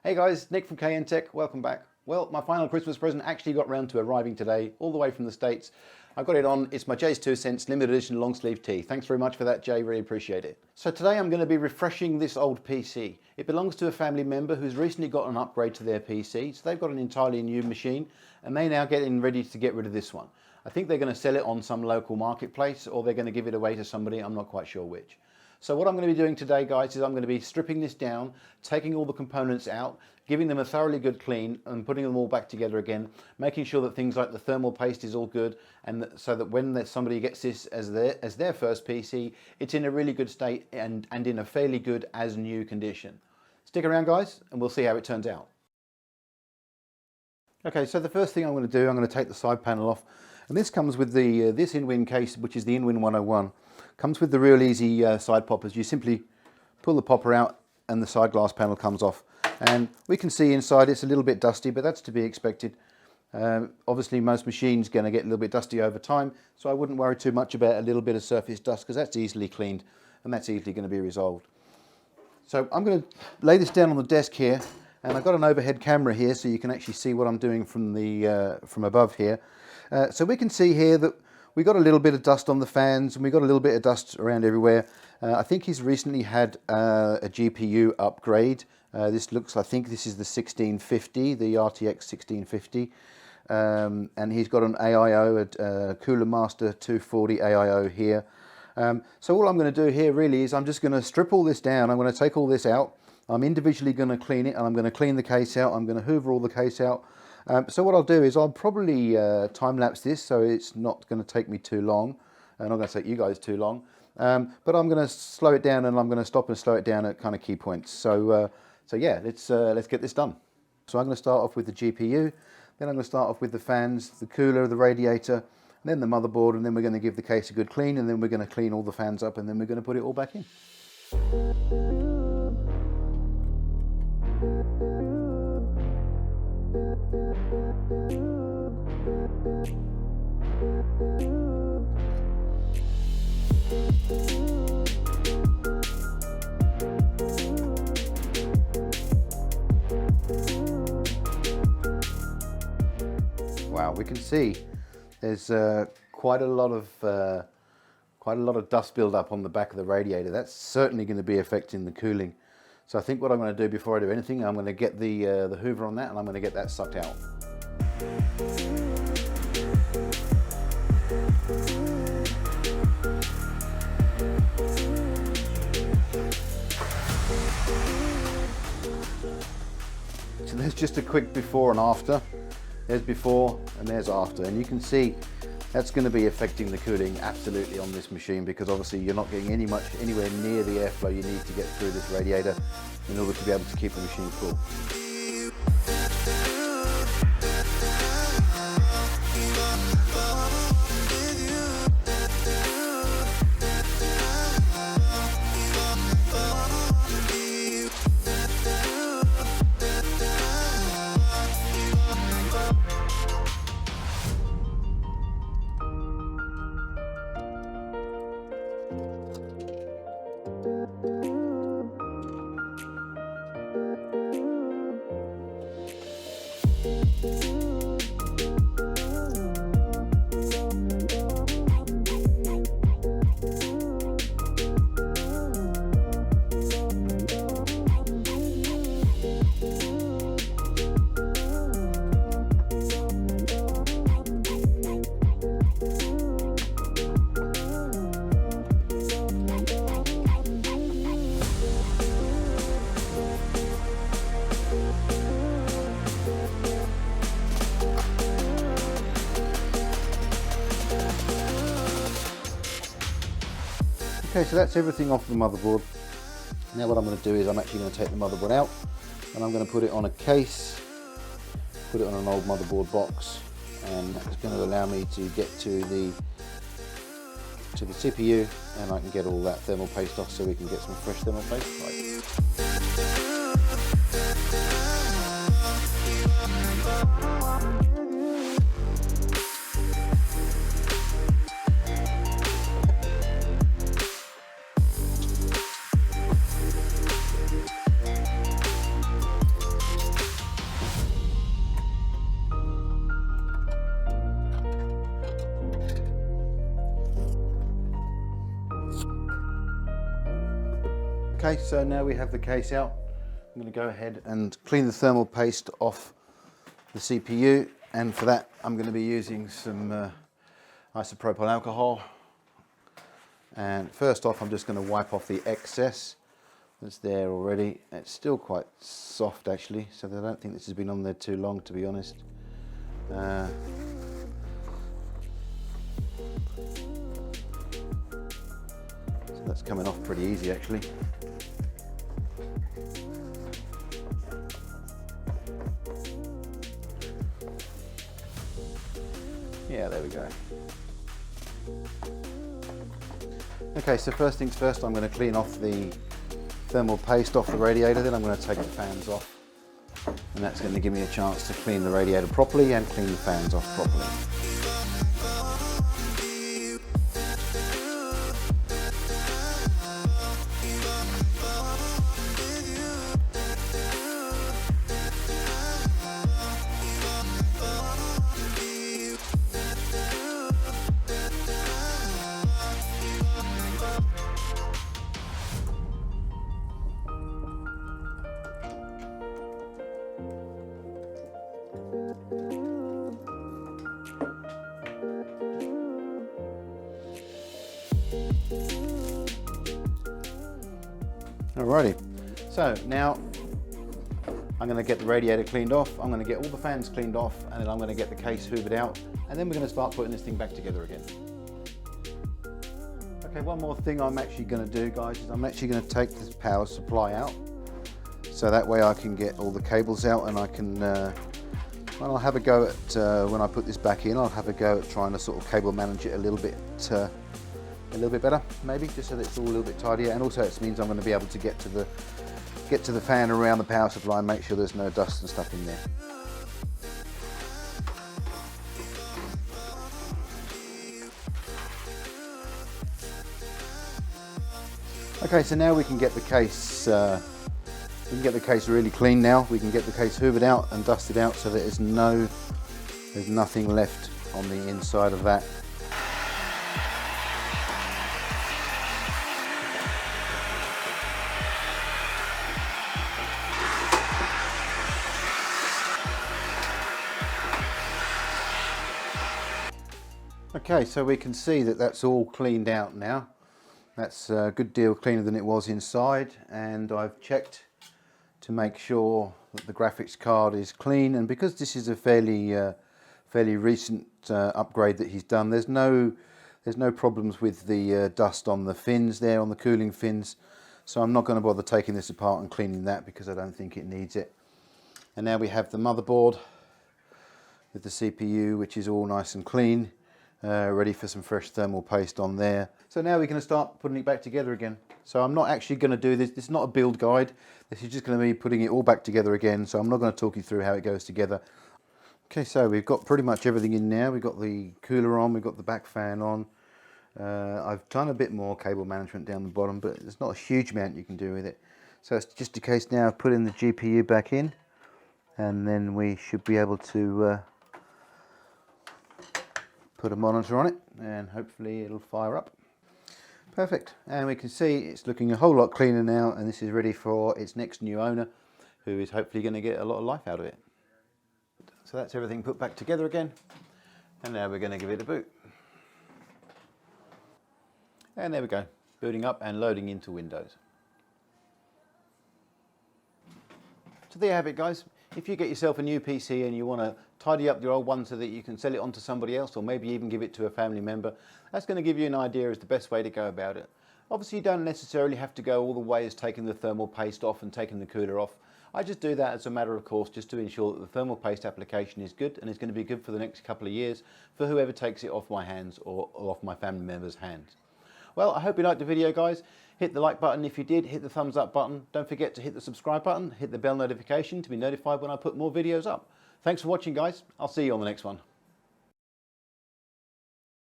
Hey guys, Nick from KN Tech, welcome back. Well, my final Christmas present actually got round to arriving today, all the way from the States. I got it on, it's my Jay's 2 cents limited edition long sleeve tee. Thanks very much for that, Jay, really appreciate it. So today I'm going to be refreshing this old PC. It belongs to a family member who's recently got an upgrade to their PC, so they've got an entirely new machine, and they now getting ready to get rid of this one. I think they're going to sell it on some local marketplace, or they're going to give it away to somebody, I'm not quite sure which. So what I'm going to be doing today, guys, is I'm going to be stripping this down, taking all the components out, giving them a thoroughly good clean and putting them all back together again, making sure that things like the thermal paste is all good, and so that when somebody gets this as their first PC, it's in a really good state and in a fairly good as new condition. Stick around, guys, and we'll see how it turns out. Okay, so the first thing I'm going to do, I'm going to take the side panel off, and this comes with the this InWin case, which is the InWin 101. Comes with the real easy side poppers. You simply pull the popper out and the side glass panel comes off. And we can see inside it's a little bit dusty, but that's to be expected. Obviously most machines are going to get a little bit dusty over time, so I wouldn't worry too much about a little bit of surface dust because that's easily cleaned and that's easily going to be resolved. So I'm going to lay this down on the desk here, and I've got an overhead camera here so you can actually see what I'm doing from above here. So we can see here that we got a little bit of dust on the fans and we got a little bit of dust around everywhere. I think he's recently had a GPU upgrade. I think this is the 1650, the RTX 1650. And he's got an AIO, a Cooler Master 240 AIO here. So all I'm going to do here really is I'm just going to strip all this down. I'm going to take all this out. I'm individually going to clean it, and I'm going to clean the case out. I'm going to hoover all the case out. So what I'll do is I'll probably time-lapse this so it's not going to take me too long. I'm not going to take you guys too long. But I'm going to slow it down, and I'm going to stop and slow it down at kind of key points. So yeah, let's get this done. So I'm going to start off with the GPU, then I'm going to start off with the fans, the cooler, the radiator, and then the motherboard, and then we're going to give the case a good clean, and then we're going to clean all the fans up, and then we're going to put it all back in. Wow, we can see there's quite a lot of dust build-up on the back of the radiator. That's certainly going to be affecting the cooling. So I think what I'm going to do before I do anything, I'm going to get the hoover on that, and I'm going to get that sucked out. So there's just a quick before and after. There's before and there's after, and you can see that's going to be affecting the cooling absolutely on this machine, because obviously you're not getting anywhere near the airflow you need to get through this radiator in order to be able to keep the machine cool. Okay, so that's everything off the motherboard. Now what I'm going to do is I'm actually going to take the motherboard out, and I'm going to put it on a case, put it on an old motherboard box, and that's going to allow me to get to the CPU, and I can get all that thermal paste off so we can get some fresh thermal paste. Right. Okay, so now we have the case out. I'm going to go ahead and clean the thermal paste off the CPU, and for that I'm going to be using some isopropyl alcohol. And first off, I'm just going to wipe off the excess that's there already. It's still quite soft actually, so I don't think this has been on there too long, to be honest. So that's coming off pretty easy actually. Yeah, there we go. Okay, so first things first, I'm going to clean off the thermal paste off the radiator, then I'm going to take the fans off, and that's going to give me a chance to clean the radiator properly and clean the fans off properly. Alrighty, so now I'm going to get the radiator cleaned off, I'm going to get all the fans cleaned off, and then I'm going to get the case hoovered out, and then we're going to start putting this thing back together again. Okay, one more thing I'm actually going to do, guys, is I'm actually going to take this power supply out, so that way I can get all the cables out, and I can, I'll have a go at, when I put this back in, I'll have a go at trying to sort of cable manage it a little bit better, maybe, just so that it's all a little bit tidier, and also it means I'm going to be able to get to the fan around the power supply and make sure there's no dust and stuff in there. Okay, so now we can get the case really clean now. We can get the case hoovered out and dusted out so that there's nothing left on the inside of that. Okay, so we can see that that's all cleaned out now. That's a good deal cleaner than it was inside, and I've checked to make sure that the graphics card is clean, and because this is a fairly recent upgrade that he's done, there's no problems with the dust on the fins there, on the cooling fins, so I'm not going to bother taking this apart and cleaning that because I don't think it needs it. And now we have the motherboard with the CPU, which is all nice and clean. Ready for some fresh thermal paste on there. So now we're going to start putting it back together again. So I'm not actually going to do this. This is not a build guide. This is just going to be putting it all back together again. So I'm not going to talk you through how it goes together. Okay, so we've got pretty much everything in now. We've got the cooler on, we've got the back fan on. I've done a bit more cable management down the bottom, but there's not a huge amount you can do with it. So it's just a case now of putting the GPU back in, and then we should be able to put a monitor on it, and hopefully it'll fire up. Perfect, and we can see it's looking a whole lot cleaner now, and this is ready for its next new owner, who is hopefully going to get a lot of life out of it. So that's everything put back together again, and now we're going to give it a boot. And there we go, booting up and loading into Windows. So there you have it, guys. If you get yourself a new PC and you want to tidy up your old one so that you can sell it on to somebody else, or maybe even give it to a family member, that's going to give you an idea as the best way to go about it. Obviously you don't necessarily have to go all the way as taking the thermal paste off and taking the cooler off. I just do that as a matter of course, just to ensure that the thermal paste application is good, and it's going to be good for the next couple of years for whoever takes it off my hands or off my family members' hands. Well, I hope you liked the video, guys. Hit the like button if you did, hit the thumbs up button. Don't forget to hit the subscribe button, hit the bell notification to be notified when I put more videos up. Thanks for watching, guys. I'll see you on the next one.